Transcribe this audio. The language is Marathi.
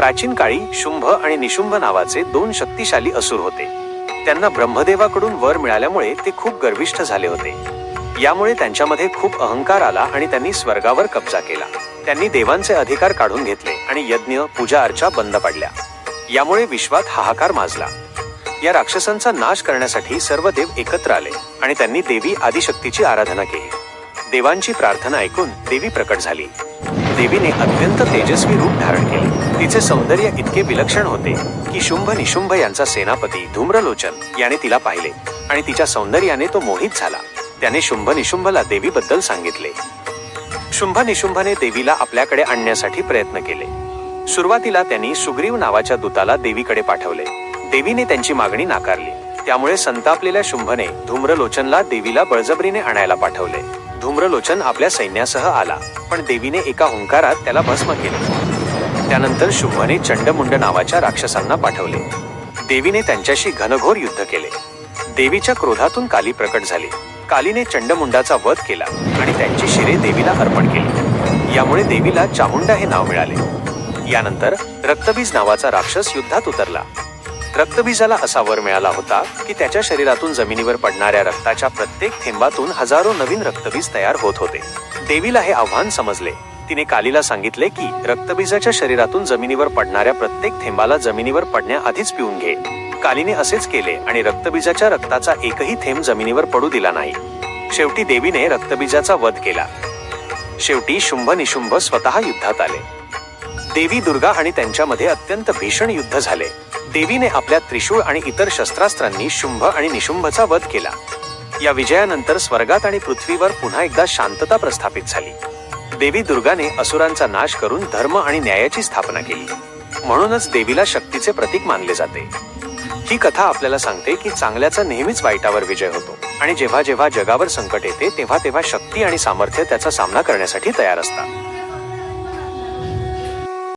प्राचीन काळी शुंभ आणि निशुंभ नावाचे दोन शक्तिशाली असुर होते. त्यांना ब्रह्मदेवाकडून वर मिळाल्यामुळे ते खूप गर्विष्ठ झाले होते. यामुळे त्यांच्यामध्ये खूप अहंकार आला आणि त्यांनी स्वर्गावर कब्जा केला. त्यांनी देवांचे अधिकार काढून घेतले आणि यज्ञ पूजा अर्चा बंद पडल्या. यामुळे विश्वात हाहाकार माजला. या राक्षसांचा नाश करण्यासाठी सर्व देव एकत्र आले आणि त्यांनी देवी आदिशक्तीची आराधना केली. देवांची प्रार्थना ऐकून देवी प्रकट झाली. देवीने अत्यंत तेजस्वी रूप धारण केले. तिचे सौंदर्य इतके विलक्षण होते की शुंभ निशुंभ यांचा सेनापती धूम्रलोचन याने तिला पाहिले आणि तिच्या सौंदर्याने तो मोहित झाला. त्याने शुंभ निशुंभला देवीबद्दल सांगितले. शुंभ निशुंभने देवीला आपल्याकडे आणण्यासाठी प्रयत्न केले. सुरुवातीला त्यांनी सुग्रीव नावाच्या दूताला देवीकडे पाठवले. देवीने त्यांची मागणी नाकारली. त्यामुळे संतापलेल्या शुंभने धूम्रलोचनला देवीला बळजबरीने आणायला पाठवले. धूम्रलोचन आपल्या सैन्यासह आला, पण देवीने एका हुंकारात त्याला भस्म केले. त्यानंतर शुंभने चंडमुंड नावाच्या राक्षसांना पाठवले. देवीने त्यांच्याशी घनघोर युद्ध केले. देवीच्या क्रोधातून काली प्रकट झाली. कालीने चंडमुंडाचा वध केला आणि त्यांची शिरे देवीला अर्पण केली. यामुळे देवीला चामुंडा हे नाव मिळाले. यानंतर रक्तबीज नावाचा राक्षस युद्धात उतरला. रक्तबीजाला असा वर मिळाला होता की त्याच्या शरीरातून जमिनीवर पडणाऱ्या रक्ताच्या प्रत्येक थेंबातून हजारो नवीन रक्तबीज तयार होत होते. देवीला हे आव्हान समजले. तिने कालीला सांगितले की रक्तबीजाच्या शरीरातून जमिनीवर पडणाऱ्या प्रत्येक थेंबाला जमिनीवर पडण्याआधीच पिऊन घे. कालीने असेच केले आणि रक्तबीजाच्या रक्ताचा एकही थेंब जमिनीवर पडू दिला नाही. शेवटी देवीने रक्तबीजाचा वध केला. शेवटी शुंभ निशुंभ स्वतः युद्धात आले. देवी दुर्गा आणि त्यांच्यामध्ये अत्यंत भीषण युद्ध झाले. देवीने आपल्या त्रिशूळ आणि इतर शस्त्रास्त्रांनी शुंभ आणि निशुंभचा वध केला. या विजयानंतर स्वर्गात आणि पृथ्वीवर पुन्हा एकदा शांतता प्रस्थापित झाली. देवी दुर्गाने असुरांचा नाश करून धर्म आणि न्यायाची स्थापना केली. म्हणूनच देवीला शक्तीचे प्रतीक मानले जाते. ही कथा आपल्याला सांगते की चांगल्याचा नेहमीच वाईटावर विजय होतो आणि जेव्हा जेव्हा जगावर संकट येते तेव्हा तेव्हा शक्ती आणि सामर्थ्य त्याचा सामना करण्यासाठी तयार असतात.